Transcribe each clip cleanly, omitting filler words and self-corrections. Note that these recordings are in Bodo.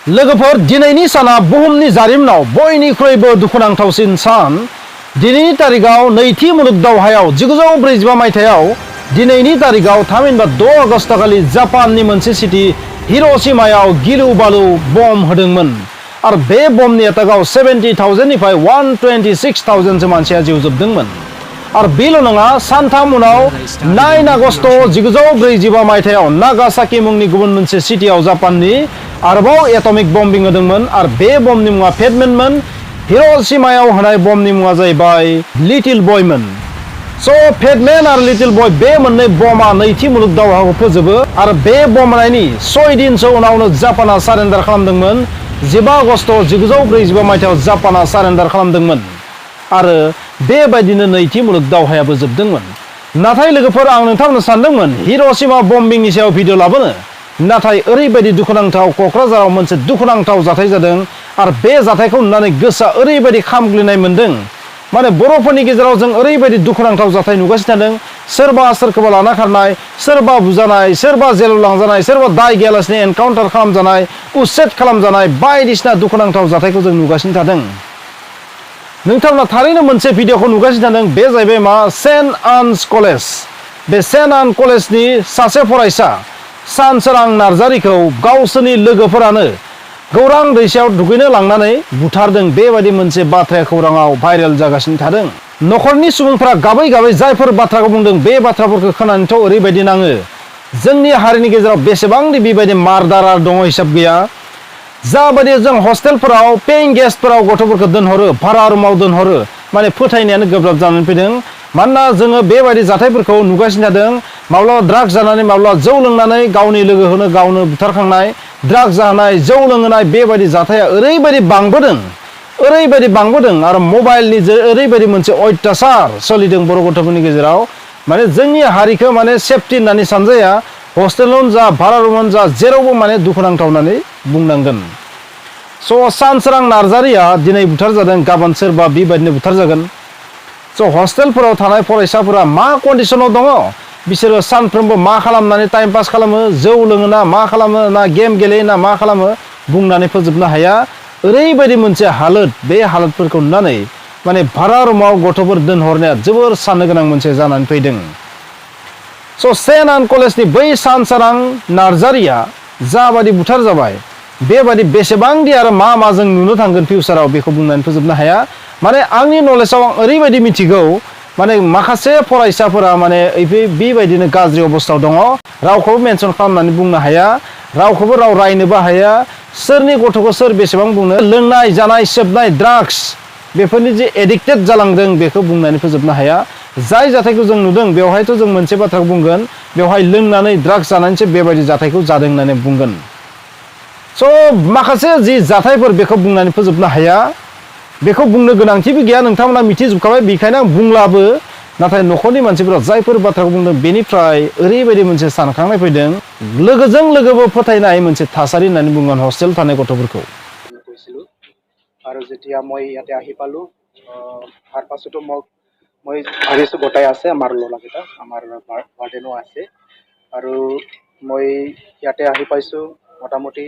लोगोफोर दिनैनि साना बुहुमनि जारिमिनाव बयनिख्रुइबो दुखुनांथावसिन सान। दिनैनि तारिखाव नैथि मुलुग दावहायाव 1945 मायथाइयाव दिनैनि तारिखाव थामहिनबा 6 आगस्ट खालि जापाननि मोनसे सिटी हिरोशिमायाव गिलु बालु बम होदोंमोन आरो बे बमनि एटाकआव 70,000 निफ्राय 126,000 सो मानसिया जिउ जोबदोंमोन। आरो बेल' नङा, सानथाम उनाव 9 आगस्ट 1945 मायथाइयाव नागासाकी मुंनि गुबुन मोनसे सिटीआव जापाननि आरोबाव एटमिक बम्बिं होदोंमोन आरो बे बमनि मुङा फेटमेनमोन। हिरोशिमायाव होनाय बमनि मुङा जाहैबाय लिटिल बयमोन। स' फेटमेन आरो लिटिल बय बे मोननै बमा नैथि मुलुग दावहाखौ फोजोबो आरो बे बम होनायनि 6 दिनसो उनावनो जापाना सारेन्डार खालामदोंमोन। 15 आगस्ट 1945 मायथाइयाव जापाना सारेन्डार खालामदोंमोन आरो बेबायदिनो नैथि मुलुग दावहायाबो जोबदोंमोन। नाथाय लोगोफोर, आं नोंथांमोननो सानदोंमोन हिरोशिमा बम्बिंनि सायाव भिडिअ लाबोनो, नाथाय ओरैबायदि दुखुनांथाव क'क्राझाराव मोनसे दुखुनांथाव जाथाय जादों आरो बे जाथायखौ नुनानै गोसोआ ओरैबायदि खामग्लिनाय मोनदों। माने बर'फोरनि गेजेराव जों ओरैबायदि दुखुनांथाव जाथाय नुगासिनो थादों। सोरबा सोरखौबा लाना खारनाय, सोरबा बुजानाय, सोरबा जेलाव लांजानाय, सोरबा दाय गैयालासिनो एनकाउन्टार खालामजानाय, उच्चेद खालामजानाय बायदिसिना दुखुनांथाव जाथायखौ जों नुगासिनो थादों। नोंथांमोना थारैनो मोनसे भिडिअखौ नुगासिनो थादों। बे जाहैबाय मा, सेन्ट आन्स कलेज। बे सेन्ट आन्स कलेजनि सासे फरायसा सानसोरां नार्जारिखौ गावसोरनि लोगोफोरानो गौरां दैसायाव दुगैनो लांनानै बुथारदों। बेबायदि मोनसे बाथ्राया खौराङाव भाइरेल जागासिनो थादों। न'खरनि सुबुंफोरा गाबै गाबै जायफोर बाथ्राखौ बुंदों बे बाथ्राफोरखौ खोनानोथ' ओरैबायदि नाङो, जोंनि हारिनि गेजेराव बेसेबांदि बेबायदि मार्डारार दङ हिसाब गैया। जाबायदि जों हस्टेलफोराव पेइं गेस्टफोराव गथ'फोरखौ दोनहरो, भारा रुमाव दोनहरो, माने फोथायनायानो गोब्राब जानानै फैदों। मानोना जोङो बेबायदि जाथायफोरखौ नुगासिनो थादों। माब्लाबा ड्राग्स जानानै, माब्लाबा जौ लोंनानै गावनि लोगोखौनो गावनो बुथारखांनाय, ड्राग्स जानाय, जौ लोंनाय, बेबायदि जाथाया ओरैबायदि बांबोदों आरो मबाइलनि ओरैबायदि मोनसे अयथासार सोलिदों बर' गथ'फोरनि गेजेराव। माने जोंनि हारिखौ माने सेफटि होननानै सानजाया, हस्टेलावनो जा, भारा रुमावनो जा, जेरावबो माने दुखुनांथाव होननानै बुंनांगोन। स' सानसोरां नार्जारिया दिनै बुथार जादों, गाबोन सोरबा बेबायदिनो बुथार जागोन। स' हस्टेलफोराव थानाय फरायसाफोरा मा कन्डिसनाव दङ, बिसोरो सानफ्रोमबो मा खालामनानै टाइम पास खालामो, जौ लोङो ना मा खालामो, ना गेम गेलेयो ना मा खालामो, बुंनानै फोजोबनो हाया। ओरैबायदि मोनसे हालोद, बे हालोदफोरखौ नुनानै माने भारा रुमाव गथ'फोर दोनहरनाया जोबोर साननो गोनां मोनसे जानानै फैदों। स' सेन्ट आन्स कलेजनि बै सानसोरां नार्जारिया जाबादि बुथार जाबाय, बेबादि बेसेबांदि आरो मा जों नुनो थांगोन फिउचाराव, बेखौ बुंनानै फोजोबनो हाया। माने आंनि नलेजाव आं ओरैबायदि मिथिगौ, माने माखासे फरायसाफोरा माने बेबायदिनो गाज्रि अबस्थायाव दङ। रावखौबो मेनसन खालामनानै बुंनो हाया, रावखौबो राव रायनोबो हाया। सोरनि गथ'खौ सोर बेसेबां बुंनो। लोंनाय, जानाय, सोबनाय, ड्राग्स, बेफोरनि जे एडिक्टेड जालांदों बेखौ बुंनानै फोजोबनो हाया। जाय जाथायखौ जों नुदों बेवहायथ' जों मोनसे बाथ्राखौ बुंगोन, बेवहाय लोंनानै ड्राग्स जानानैसो बेबायदि जाथायखौ जादों होननानै बुंगोन। स' माखासे जि जाथायफोर बेखौ बुंनानै फोजोबनो हाया, बेखौ बुंनो गोनांथिबो गैया, नोंथांमोना मिथिजोबखाबाय, बेखायनो आं बुंलाबो। नाथाय न'खरनि मानसिफोरा जायफोर बाथ्राखौ बुंदों बेनिफ्राय ओरैबायदि मोनसे सानखांनाय फैदों, लोगोजों लोगोबो फोथायनाय मोनसे थासारि होननानै बुंगोन हस्टेल थानाय गथ'फोरखौ। গৈছিলোঁ আৰু যেতিয়া মই ইয়াতে আহি পালোঁ, তাৰ পাছতো মই ভাবিছোঁ গোটাই আছে আমাৰ ল'ৰাকেইটা, আমাৰ বাৰ্ডেনো আছে। আৰু মই ইয়াতে আহি পাইছোঁ মোটামুটি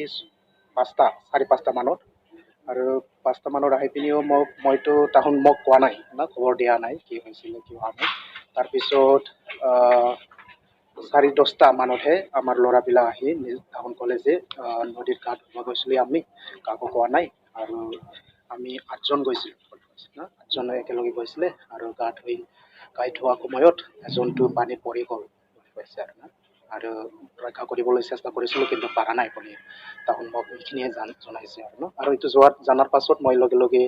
4-5টা মানত। আৰু 5টা মানত আহি পিনিও মইতো তাহোন মোক কোৱা নাই না, খবৰ দিয়া নাই কি হৈছিলে কি হোৱা নাই। তাৰপিছত 4-10টা মানতহে আমাৰ ল'ৰাবিলাক আহি তাহোন ক'লে যে নদীত গা ধুব গৈছিলোঁ আমি, কাকো কোৱা নাই। আৰু আমি 8জন গৈছিলোঁ, 8জনে একেলগে গৈছিলে। আৰু গা ধোৱা সময়ত এজনটো পানীত পৰি গ'ল বুলি কৈছে আৰু না। আৰু ৰক্ষা কৰিবলৈ চেষ্টা কৰিছিলোঁ কিন্তু পাৰা নাই বুলি তাহোন মোক এইখিনিয়ে জনাইছে আৰু ন। আৰু এইটো জনাৰ পাছত মই লগে লগে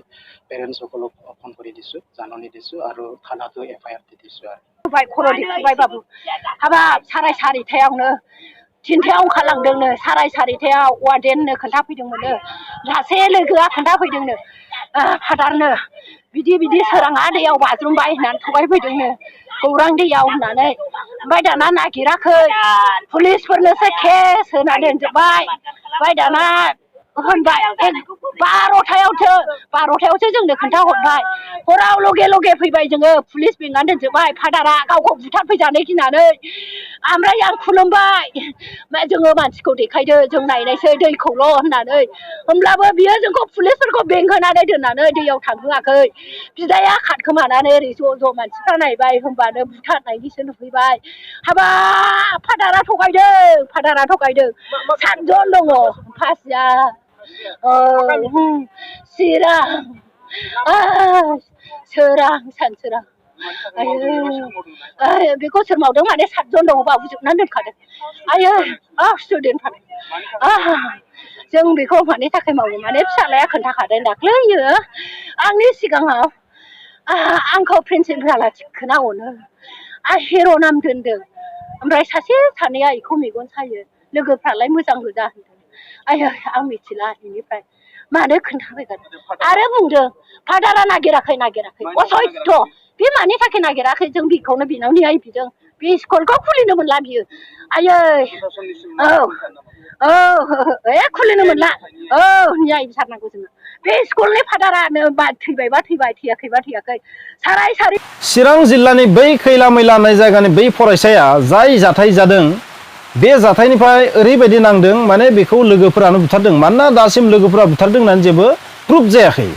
পেৰেণ্টছসকলক ফোন কৰি দিছোঁ, জাননী দিছোঁ আৰু থানাতো FIR দি দিছোঁ আৰু। खर' दिखुबाय बाबु, हाबाब 4:30टायावनो, 3टायाव ओंखारलांदोंनो, 4:30टायाव वार्डेननो खोन्थाफैदोंमोननो, सासे लोगोआ खोन्थाफैदोंनो फादारनो, बिदि सोराङा दैयाव बाज्रुमबाय होननानै थगायफैदोंनो, गौरां दैयाव होननानै। ओमफ्राय दाना नागिराखै, पुलिसफोरनोसो केस होना दोनजोब्बाय। ओमफ्राय दाना होनबाय 12थायावसो जोंनो खोन्थाहरबाय हराव लगे लगे फैबाय जोङो पुलिस बेंनानै दोनजोबबाय फादारा गावखौ बुथारफैजानो गिनानै ओमफ्राय आं खुलुमबाय जोङो मानसिखौ देखायदो जों नायनायसै दैखौल' होननानै होमब्लाबो बियो जोंखौ पुलिसफोरखौ बेंहोनानै दोननानै दैयाव थांहोआखै बिदाया खारखोमानानै ओरै ज' मानसिफ्रा नायबाय होमबानो बुथारनायनिसो नुफैबाय हाबाब फादारा थगायदों 7 जन दङ फासिया चिरां सोरां सानसोरां आयो बेखौ सोर मावदों माने 7 जन दङ बाबुजोबनानै दोनखादों आयो स्टुडेन्ट जों बेखौ मानि थाखाय मावो माने फिसालाया खोन्थाखादों दाख्लैयो आंनि सिगाङाव आंखौ प्रिन्सिपाला थिखोना अनो हिर' नाम दोनदों ओमफ्राय सासे सानैया बेखौ मेगन सायो लोगोफ्रालाय मोजां गोजा होनदों आयो आं मिथिला बेनिफ्राय मानो खोन्थाफैगोन आरो बुंदों फादारा नागिराखै असयथ' बे मानि थाखाय नागिराखै जों बेखौनो बिनाव न्याय बिदों बे स्कुलखौ खुलिनो मोनला बियो आयै खुलिनो मोनला न्याय बिसारनांगौ जोङो बे स्कुलनि फादारानो थैबायबा थैबाय थैयाखैबा थैयाखै साराय सारि चिरां जिल्लानि बै खैला मैला होननाय जायगानि बै फरायसाया जाय जाथाय जादों बे जाथायनिफ्राय ओरैबायदि नांदों माने बेखौ लोगोफोरानो बुथारदों मानोना दासिम लोगोफोरा बुथारदों होननानै जेबो प्रुफ जायाखै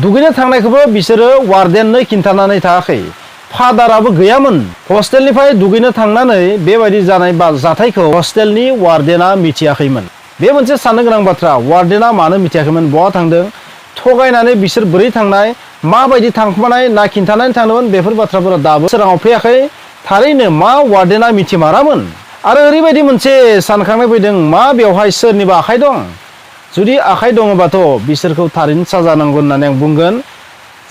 दुगैनो थांनायखौबो बिसोरो वार्डेननो खिन्थानानै थायाखै फादाराबो गैयामोन हस्टेलनिफ्राय दुगैनो थांनानै बेबायदि जानाय जाथायखौ हस्टेलनि वार्डेना मिथियाखैमोन बे मोनसे साननो गोनां बाथ्रा वार्डेना मानो मिथियाखैमोन बहा थांदों थगायनानै बिसोर बोरै थांनाय माबायदि थांखुमानाय ना खिन्थानानै थांदोंमोन बेफोर बाथ्राफोरा दाबो सोराङाव फैयाखै थारैनो मा वार्डेना मिथिमारामोन आरो ओरैबायदि मोनसे सानखांनाय फैदों मा बेवहाय सोरनिबा आखाइ दं जुदि आखाइ दङबाथ' बिसोरखौ थारैनो साजा नांगौ होननानै आं बुंगोन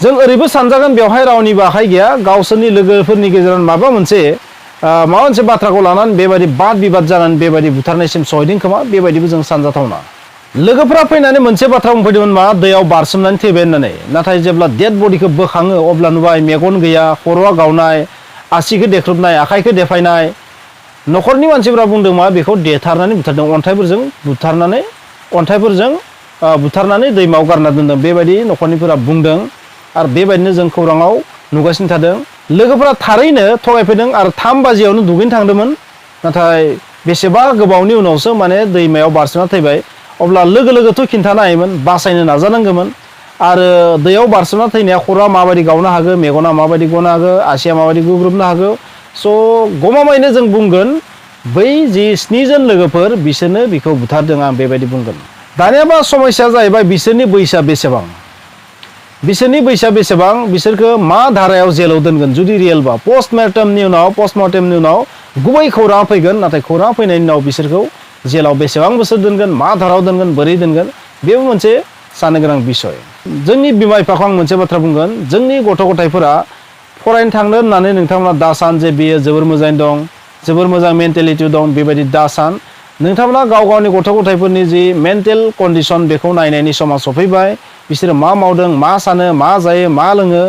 जों ओरैबो सानजागोन बेवहाय रावनिबो आखाइ गैया गावसोरनि लोगोफोरनि गेजेराव माबा मोनसे बाथ्राखौ लानानै बेबायदि बाद बिबाद जानानै बेबायदि बुथारनायसिम सहैदों खोमा बेबायदिबो जों सानजाथावना लोगोफोरा फैनानै मोनसे बाथ्रा बुंफैदोंमोन मा दैयाव बारसोमनानै थैबाय होननानै नाथाय जेब्ला डेड बडिखौ बोखाङो अब्ला नुबाय मेगन गैया खर'आ गावनाय आसिखौ देख्रुबनाय आखाइखौ देफायनाय न'खरनि मानसिफोरा बुंदों मा बेखौ देथारनानै बुथारदों अन्थाइफोरजों बुथारनानै दैमायाव गारना दोनदों बेबायदि न'खरनिफोरा बुंदों आरो बेबायदिनो जों खौराङाव नुगासिनो थादों लोगोफोरा थारैनो थगायफैदों आरो 3 बाजियावनो दुगैनो थांदोंमोन नाथाय बेसेबा गोबावनि उनावसो माने दैमायाव बारसोमना थैबाय अब्ला लोगोथ' खिन्थानो हायोमोन बासायनो नाजानांगौमोन आरो दैयाव बारसोमना थैनाया खर'आ माबायदि गावनो हागौ मेगना माबायदि गनो हागौ आसिया माबायदि गुग्रुबनो हागौ स' गमामायैनो जों बुंगोन बै जि 7 जन लोगोफोर बिसोरनो बिखौ बुथारदों आं बेबायदि बुंगोन दानियाबा समस्या जाहैबाय बिसोरनि बैसोआ बेसेबां बिसोरखौ मा धारायाव जेलाव दोनगोन जुदि रियेलबा पस्टमर्टेमनि उनाव गुबै खौरां फैगोन नाथाय खौरां फैनायनि उनाव बिसोरखौ जेलाव बेसेबां बोसोर दोनगोन मा धारायाव दोनगोन बोरै दोनगोन बेबो मोनसे साननो गोनां बिसय जोंनि बिमा बिफाखौ आं मोनसे बाथ्रा बुंगोन जोंनि गथ' गथायफोरा फरायनो थांनो होननानै नोंथांमोना दा सान जे बियो जोबोर मोजां दं जोबोर मोजां मेन्टेलिटि दं बेबायदि दा सान नोंथांमोना गाव गावनि गथ' गथायफोरनि जि मेन्टेल कन्डिसन बेखौ नायनायनि समा सफैबाय बिसोरो मा मावदों मा सानो मा जायो मा लोङो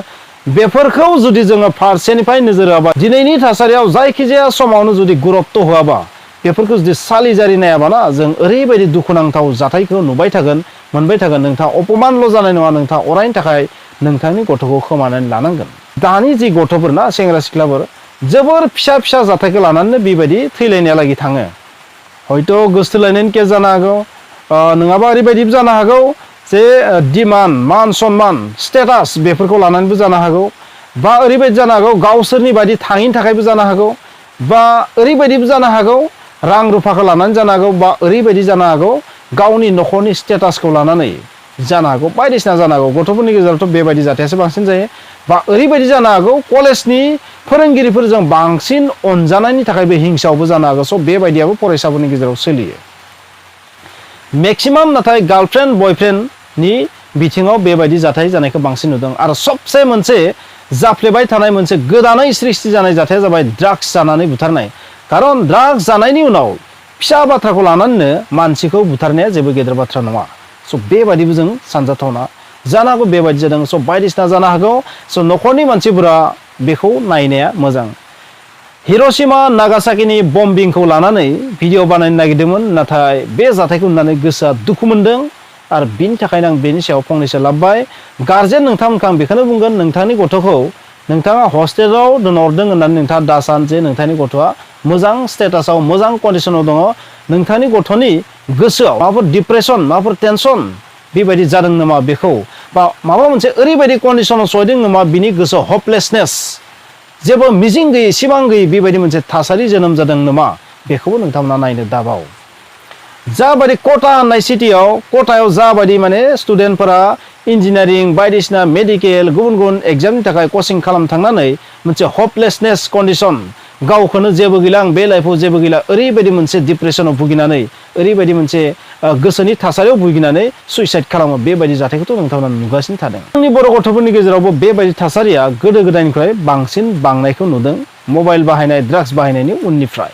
बेफोरखौ जुदि जोङो फारसेनिफ्राय नोजोर होआबा दिनैनि थासारियाव जायखिजाया समावनो जुदि गुरुत्व होआबा बेफोरखौ जुदि सालिजारि नायाबाना जों ओरैबायदि दुखुनांथाव जाथायखौ नुबाय थागोन मोनबाय थागोन नोंथाङा अपमानल' जानाय नङा नोंथाङा अरायनि थाखाय नोंथांनि गथ'खौ खोमानानै लानांगोन दानि जि गथ'फोर ना सेंग्रा सिख्लाफोर जोबोर फिसा जाथायखौ लानानै बेबायदि थैलायनायालागै थाङो हयथ' गोसथोलायनायनि केस जानो हागौ नङाबा ओरैबायदिबो जानो हागौ जे डिमान्ड मान सन्मान स्टेटास बेफोरखौ लानानैबो जानो हागौ बा ओरैबायदि जानो हागौ गावसोरनि बायदि थाङिनि थाखायबो जानो हागौ बा ओरैबायदिबो जानो हागौ रां रुफाखौ लानानै जानो हागौ बा ओरैबायदि जानो हागौ गावनि न'खरनि स्टेटासखौ लानानै जानो हागौ बायदिसिना जानो हागौ गथ'फोरनि गेजेरावथ' बेबायदि जाथायासो बांसिन जायो बा ओरैबायदि जानो हागौ कलेजनि फोरोंगिरिफोरजों बांसिन अनजानायनि थाखायबो हिंसायावबो जानो हागौ स' बेबायदियाबो फरायसाफोरनि गेजेराव सोलियो मेक्सिमाम नाथाय गार्लफ्रेन्ड बयफ्रेन्डनि बिथिङाव बेबायदि जाथाय जानायखौ बांसिन नुदों आरो सबसे मोनसे जाफ्लेबाय थानाय मोनसे गोदानै सृष्टि जानाय जाथाया जाबाय ड्राग्स जानानै बुथारनाय खारन ड्राग्स जानायनि उनाव फिसा बाथ्राखौ लानानैनो मानसिखौ बुथारनाया जेबो गेदेर बाथ्रा नङा स' बेबायदिबो जों सानजाथावना जानो हागौ बेबायदि जादों स' बायदिसिना जानो हागौ स' न'खरनि मानसिफोरा बेखौ नायनाया मोजां हिर'शिमा नागासाकिनि बम्बिंखौ लानानै भिडिअ बानायनो नागिरदोंमोन नाथाय बे जाथायखौ नुनानै गोसोआ दुखु मोनदों आरो बिनि थाखायनो आं बेनि सायाव फंनैसो लाबबाय गारजेन नोंथांमोनखौ आं बेखौनो बुंगोन नोंथांनि गथ'खौ नोंथाङा हस्टेलाव दोनहरदों होननानै नोंथाङा दा सान जे नोंथांनि गथ'आ मोजां स्टेटासाव मोजां कन्डिसनाव दङ नोंथांनि गथ'नि गोसोआव माबाफोर डिप्रेसन माबाफोर टेनसन बेबायदि जादों नामा बेखौ बा माबा मोनसे ओरैबायदि कन्डिसनाव सहैदों नामा बिनि गोसोआव हपलेसनेस जेबो मिजिं गैयै सिमां गैयै बेबायदि मोनसे थासारि जोनोम जादों नामा बेखौबो नोंथांमोना नायनो दाबाव जाबायदि कटा होननाय सिटियाव कटायाव जाबायदि माने स्टुडेन्टफोरा इन्जिनियारिं बायदिसिना मेडिकेल गुबुन गुबुन एग्जामनि थाखाय कचिं खालामनो थांनानै मोनसे हपलेसनेस कन्डिसन गावखौनो जेबो गैला आं बे लाइफआव जेबो गैला ओरैबायदि मोनसे डिप्रेसनाव भुगिनानै ओरैबायदि मोनसे गोसोनि थासारियाव भुगिनानै सुइसाइड खालामो बेबायदि जाथायखौथ' नोंथांमोना नुगासिनो थादों जोंनि बर' गथ'फोरनि गेजेरावबो बेबायदि थासारिया गोदो गोदायनिफ्राय बांसिन बांनायखौ नुदों मबाइल बाहायनाय ड्राग्स बाहायनायनि उननिफ्राय